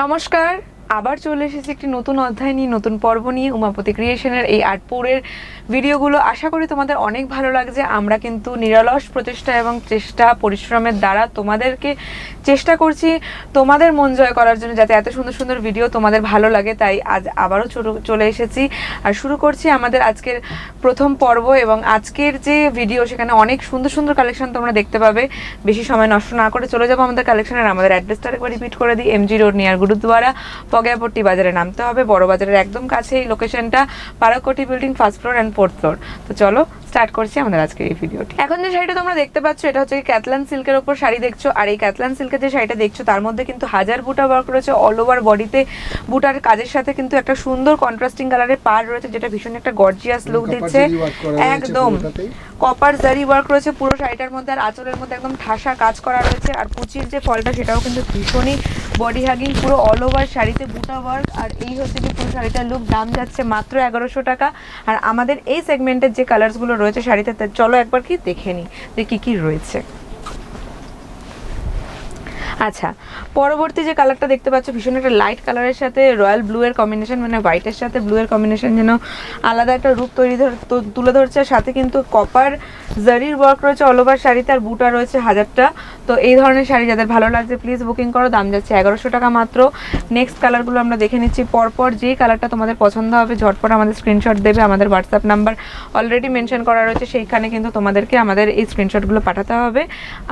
নমস্কার, আবার চলে এসেছি একটি নতুন অধ্যায় নিয়ে, নতুন পর্ব নিয়ে। উমাপতি ক্রিয়েশনের এই আর্টপুরের ভিডিওগুলো আশা করি তোমাদের অনেক ভালো লাগছে। আমরা কিন্তু নিরলস প্রচেষ্টা এবং পরিশ্রমের দ্বারা তোমাদেরকে চেষ্টা করছি তোমাদের মন জয় করার জন্য, যাতে এত সুন্দর সুন্দর ভিডিও তোমাদের ভালো লাগে। তাই আজ আবারও চলে এসেছি আর শুরু করছি আমাদের আজকের প্রথম পর্ব। এবং আজকের যে ভিডিও, সেখানে অনেক সুন্দর সুন্দর কালেকশন তোমরা দেখতে পাবে। বেশি সময় নষ্ট না করে চলে যাবো আমাদের কালেকশনের। আমাদের অ্যাড্রেসটা একবার রিপিট করে দিই। MG road near Gurudwara, Pagiapatti বাজারে নামতে হবে। বড় বাজারের একদম কাছে এই লোকেশনটা, Parakoti building, 1st floor and 4th floor. তো চলো স্টার্ট করছি আমাদের আজকের এই ভিডিওটি। এখন যে শাড়িটা তোমরা দেখতে পাচ্ছ, এটা হচ্ছে ক্যাথলান সিল্কের উপর শাড়ি দেখছো। আর এই ক্যাথলান সিল্কের যে শাড়িটা দেখছো, তার মধ্যে কিন্তু হাজার বুটা ওয়ার্ক রয়েছে। অল ওভার বডিতে বুটার কাজের সাথে কিন্তু একটা সুন্দর কন্ট্রাস্টিং কালারের পাড় রয়েছে, যেটা ভীষণ একটা গর্জিয়াস লুক দিচ্ছে। একদম কপার জারি ওয়ার্ক রয়েছে পুরো শাড়িটার মধ্যে। আর আঁচলের মধ্যে একদম ঠাসা কাজ করা রয়েছে। আর কুচির যে ফলটা, সেটাও কিন্তু ভীষণই বডি হাগিং। পুরো অল ওভার শাড়িতে বুটা ওয়ার্ক। আর এই হচ্ছে যে পুরো শাড়িটার লুক। দাম যাচ্ছে মাত্র 1100 টাকা। আর আমাদের এই সেগমেন্টের যে কালারসগুলো রয়েছে শাড়িতে, চলো একবার কি দেখে নিই যে কি কি রয়েছে। আচ্ছা, পরবর্তী যে কালারটা দেখতে পাচ্ছ, ভীষণ একটা লাইট কালারের সাথে রয়্যাল ব্লু এর কম্বিনেশন, মানে হোয়াইটের সাথে ব্লু এর কম্বিনেশন যেন আলাদা একটা রূপ তুলে ধরছে। সাথে কিন্তু কপার জারির ওয়ার্ক রয়েছে অল ওভার শাড়িতে, আর বুটা রয়েছে 1000টা। তো এই ধরনের শাড়ি যাদের ভালো লাগছে প্লিজ বুকিং করো। দাম যাচ্ছে 1100 টাকা মাত্র। নেক্সট কালারগুলো আমরা দেখে নিচ্ছি। পরপর যেই কালারটা তোমাদের পছন্দ হবে ঝটপট আমাদের স্ক্রিনশট দেবে। আমাদের হোয়াটসঅ্যাপ নাম্বার অলরেডি মেনশন করা রয়েছে, সেইখানে কিন্তু তোমাদেরকে আমাদের এই স্ক্রিনশটগুলো পাঠাতে হবে।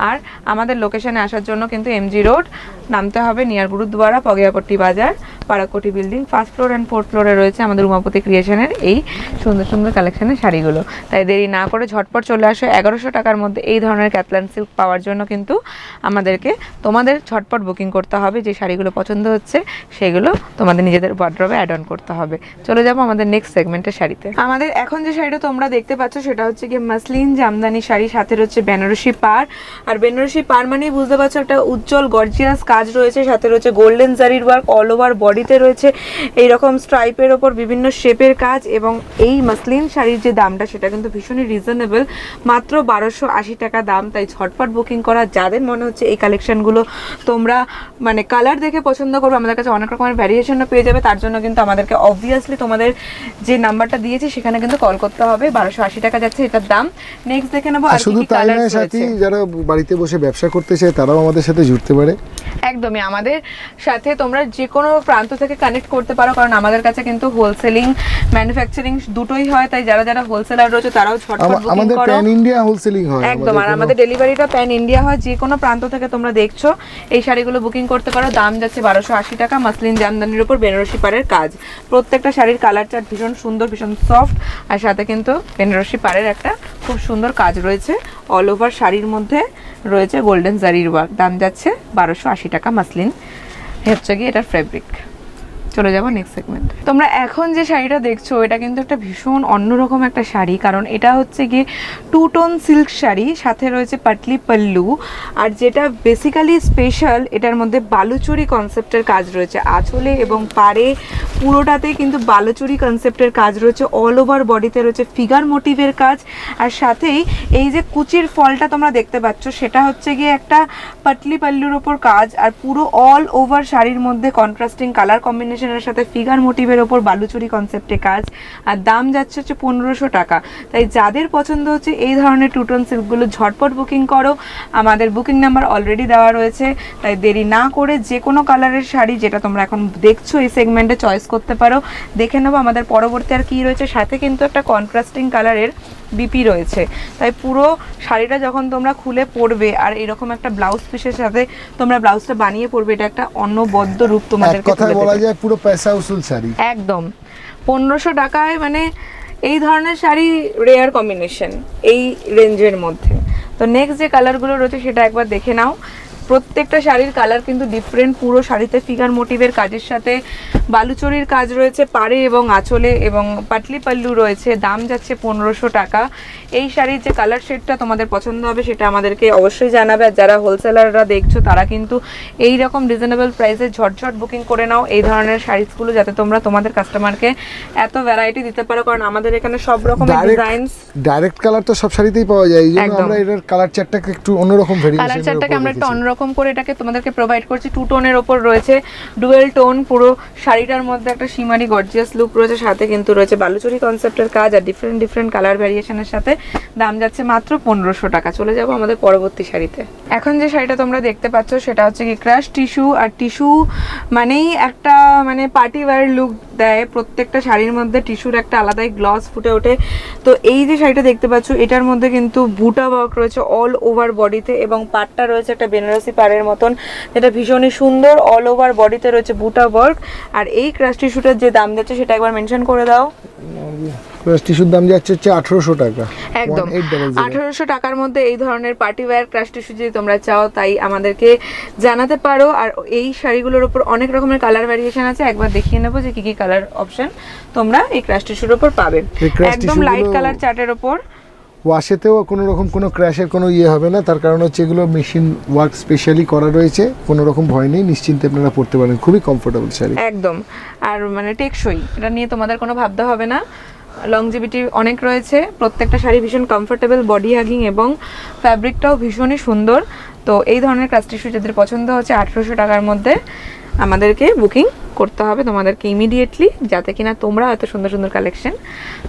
আর আমাদের লোকেশনে আসার জন্য কিন্তু MG রোড নামতে হবে, নিয়ার গুরুদ্বারা, পগিয়াপট্টি বাজার, পারাকোটি building, 1st floor and 4th ফ্লোরে রয়েছে আমাদের উমাপতি ক্রিয়েশনের এই সুন্দর সুন্দর কালেকশনের শাড়িগুলো। তাই দেরি না করে ঝটপট চলে আসো। 1100 টাকার মধ্যে এই ধরনের ক্যাথলান সিল্ক পাওয়ার জন্য কিন্তু আমাদেরকে তোমাদের ঝটপট বুকিং করতে হবে। যে শাড়িগুলো পছন্দ হচ্ছে সেগুলো তোমাদের নিজেদের ওয়ার্ড্রবে অ্যাড অন করতে হবে। চলে যাবো আমাদের নেক্সট সেগমেন্টের শাড়িতে। আমাদের এখন যে শাড়িটা তোমরা দেখতে পাচ্ছ, সেটা হচ্ছে কি মাসলিন জামদানি শাড়ি, সাথে রয়েছে বেনারসি পাড়। আর বেনারসি পাড় মানেই বুঝতে পারছো একটা উজ্জ্বল গর্জিয়াস কাজ রয়েছে। সাথে রয়েছে গোল্ডেন জারির ওয়ার্ক। অল ওভার বডিতে রয়েছে এইরকম স্ট্রাইপের ওপর বিভিন্ন শেপের কাজ। এবং এই মাসলিন শাড়ির যে দামটা, সেটা কিন্তু ভীষণই রিজনেবল, মাত্র 1280 টাকা দাম। তাই ঝটপট বুকিং করা। যাদের মনে হচ্ছে এই কালেকশনগুলো তোমরা মানে কালার দেখে পছন্দ করবে, আমাদের কাছে অনেক রকমের ভ্যারিয়েশনও পেয়ে যাবে। তার জন্য কিন্তু আমাদেরকে অবভিয়াসলি তোমাদের যে নাম্বারটা দিয়েছি সেখানে কিন্তু কল করতে হবে। 1280 টাকা যাচ্ছে এটার দাম। নেক্সট দেখে নেবো আর কি কালার রয়েছে। যারা বাড়িতে বসে ব্যবসা করতে চায় তারাও আমাদের সাথে জুড়তে পারে। একদমই আমাদের সাথে তোমরা যে কোনো প্রান্ত থেকে কানেক্ট করতে পারো, কারণ আমাদের কাছে কিন্তু হোলসেলিং ম্যানুফ্যাকচারিং দুটোই হয়। তাই যারা যারা হোলসেলার রয়েছে তারাও ঝটপট বুকিং আমাদের করো। প্যান ইন্ডিয়া হোলসেলিং হয় একদম। আর আমাদের ডেলিভারিটা প্যান ইন্ডিয়া হয়। যে কোনো প্রান্ত থেকে তোমরা দেখছো এই শাড়িগুলো বুকিং করতে পারো। দাম যাচ্ছে 1280 টাকা। মাসলিন জামদানির উপর বেনারসি পাড়ের কাজ। প্রত্যেকটা শাড়ির কালার চার্ট ভীষণ সুন্দর, ভীষণ সফট। আর সাথে কিন্তু বেনারসি পাড়ের একটা খুব সুন্দর কাজ রয়েছে। অল ওভার শাড়ির মধ্যে রয়েছে গোল্ডেন জারির ওয়ার্ক। দাম যাচ্ছে 1280 টাকা। মাসলিন হচ্ছে কি এটার ফেব্রিক। চলে যাবো নেক্সট সেগমেন্ট। তোমরা এখন যে শাড়িটা দেখছো, এটা কিন্তু একটা ভীষণ অন্যরকম একটা শাড়ি, কারণ এটা হচ্ছে গিয়ে 2 টোন সিল্ক শাড়ি, সাথে রয়েছে পাটলি পাল্লু। আর যেটা বেসিক্যালি স্পেশাল, এটার মধ্যে বালুচুরি কনসেপ্টের কাজ রয়েছে আঁচলে এবং পাড়ে। পুরোটাতেই কিন্তু বালুচুরি কনসেপ্টের কাজ রয়েছে। অল ওভার বডিতে রয়েছে ফিগার মোটিভের কাজ। আর সাথেই এই যে কুচির ফলটা তোমরা দেখতে পাচ্ছ, সেটা হচ্ছে গিয়ে একটা পাটলি পাল্লুর ওপর কাজ। আর পুরো অল ওভার শাড়ির মধ্যে কন্ট্রাস্টিং কালার কম্বিনেশন এর সাথে ফিগার মোটিভের ওপর বালুচুরি কনসেপ্টে কাজ। আর দাম যাচ্ছে 1500 টাকা। তাই যাদের পছন্দ হচ্ছে এই ধরনের 2 টোন সিল্কগুলো, ঝটপট বুকিং করো। আমাদের বুকিং নাম্বার অলরেডি দেওয়া রয়েছে। তাই দেরি না করে যে কোনো কালারের শাড়ি যেটা তোমরা এখন দেখছো এই সেগমেন্টে চয়েস করতে পারো। দেখে নেবো আমাদের পরবর্তী আর কি রয়েছে। সাথে কিন্তু একটা কন্ট্রাস্টিং কালারের বিপি রয়েছে। তাই পুরো শাড়িটা যখন তোমরা খুলে পরবে, আর এরকম একটা ব্লাউজ পিসের সাথে তোমরা ব্লাউজটা বানিয়ে পরবে, এটা একটা অন্যবদ্য রূপ তোমাদেরকে কথা বলা যায় পুরো পয়সা উসুল শাড়ি। একদম 1500 টাকায় মানে এই ধরনের শাড়ি রেয়ার কম্বিনেশন এই রেঞ্জের মধ্যে। তো নেক্সট যে কালারগুলো রয়েছে সেটা একবার দেখে নাও। প্রত্যেকটা শাড়ির কালার কিন্তু ডিফারেন্ট। পুরো শাড়িতে ফিগার মোটিভের কাজের সাথে বালুচরির কাজ রয়েছে পাড়ে এবং আঁচলে, এবং পাটলি পাল্লু রয়েছে। দাম যাচ্ছে 1500 টাকা। এই শাড়ির যে কালার শেডটা তোমাদের পছন্দ হবে সেটা আমাদেরকে অবশ্যই জানাবে। আর যারা হোলসেলাররা দেখছো তারা কিন্তু এই রকম রিজনেবল প্রাইসে ঝটঝট বুকিং করে নাও এই ধরনের শাড়িগুলো, যাতে তোমরা তোমাদের কাস্টমারকে এত ভ্যারাইটি দিতে পারো। কারণ আমাদের এখানে সব রকমের ডিজাইনস, ডাইরেক্ট কালার তো সব শাড়িতেই পাওয়া যায়। এই জন্য আমরা এটার কালার চার্টটাকে একটু অন্যরকম ভেরিয়েশন, কালার চার্টটাকে আমরা একটু অন্যরকম এরকম করে এটাকে তোমাদেরকে প্রোভাইড করছি। 2 টোনের ওপর রয়েছে, ডুয়েল টোন, পুরো শাড়িটার মধ্যে একটা শিমারি গর্জিয়াস লুক রয়েছে, সাথে কিন্তু রয়েছে বালুচরি কনসেপ্টের কাজ আর ডিফারেন্ট কালার ভ্যারিয়েশনের সাথে। দাম যাচ্ছে মাত্র 1500 টাকা। চলে যাব আমাদের পরবর্তী শাড়িতে। এখন যে শাড়িটা তোমরা দেখতে পাচ্ছ সেটা হচ্ছে কি ক্রাশ টিস্যু, আর টিস্যু মানেই একটা মানে পার্টি ওয়্যার লুক দেয়। প্রত্যেকটা শাড়ির মধ্যে টিস্যুর একটা আলাদাই গ্লস ফুটে ওঠে। তো এই যে শাড়িটা দেখতে পাচ্ছ এটার মধ্যে কিন্তু বুটা ওয়ার্ক রয়েছে অল ওভার বডিতে, এবং পাড়টা রয়েছে একটা বেনারসি পাড়ের মতন, যেটা ভীষণই সুন্দর। অল ওভার বডিতে রয়েছে বুটা ওয়ার্ক। আর এই ক্রাশ টিস্যুটার যে দাম যাচ্ছে সেটা একবার মেনশন করে দাও। ক্রাশ টিস্যুর দাম যাচ্ছে 1800 টাকা। একদম 1800 1800 টাকার মধ্যে এই ধরনের পার্টি ওয়্যার ক্রাশ টিস্যু যদি তোমরা চাও তাই আমাদেরকে জানাতে পারো। আর এই শাড়িগুলোর উপর অনেক রকমের কালার ভ্যারিয়েশন আছে, একবার দেখিয়ে নেবো যে কি কি কালার অপশন তোমরা এই ক্রাশ টিস্যুর উপর পাবে। একদম লাইট কালার চার্টের উপর। ওয়াশেতেও কোনো রকম কোনো ক্র্যাশের কোনো ইয়ে হবে না, তার কারণ হচ্ছে এগুলো মেশিন ওয়ার্ক স্পেশালি করা রয়েছে, কোনো রকম ভয় নেই, নিশ্চিন্তে আপনারা পরতে পারেন, খুবই কমফোর্টেবল শাড়ি একদম। আর মানে টেকসই, এটা নিয়ে তোমাদের কোনো ভাবতে হবে না। লংজিভিটি অনেক রয়েছে, প্রত্যেকটা শাড়ি ভীষণ কমফোর্টেবল, বডি হাগিং এবং ফ্যাব্রিকটাও ভীষণই সুন্দর। তো এই ধরনের ক্রাশ টিস্যু যাদের পছন্দ হচ্ছে 1800 টাকার মধ্যে আমাদেরকে বুকিং করতে হবে তোমাদেরকে ইমিডিয়েটলি, যাতে কিনা তোমরা এত সুন্দর সুন্দর কালেকশন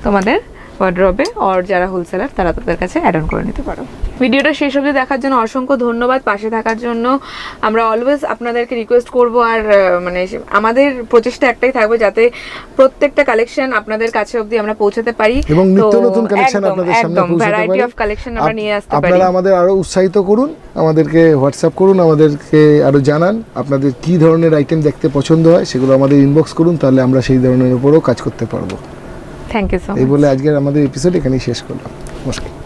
তোমাদের ওয়ার্ড্রবে আর যারা হোলসেলার তারা তাদের কাছে অ্যাড অন করে নিতে পারো। ভিডিওটা শেষ অবধি দেখার জন্য অসংখ্য ধন্যবাদ, পাশে থাকার জন্য। আমরা অলওয়েজ আপনাদেরকে রিকোয়েস্ট করব, আর মানে আমাদের প্রচেষ্টা একটাই থাকবে যাতে প্রত্যেকটা কালেকশন আপনাদের কাছে অবধি আমরা পৌঁছাতে পারি এবং নিত্য নতুন কালেকশন আপনাদের সামনে পৌঁছাতে পারি। ভ্যারাইটি অফ কালেকশন আমরা নিয়ে আসতে পারি। আপনারা আমাদের আরো উৎসাহিত করুন, আমাদেরকে হোয়াটসঅ্যাপ করুন, আমাদেরকে আরো জানান আপনাদের কি ধরনের আইটেম দেখতে পছন্দ হয়, সেগুলো আমাদের ইনবক্স করুন, তাহলে আমরা সেই ধরনের উপরও কাজ করতে পারবো। Thank you so much. এই বলে আজকের আমাদের এপিসোড এখানেই শেষ করলাম। নমস্কার।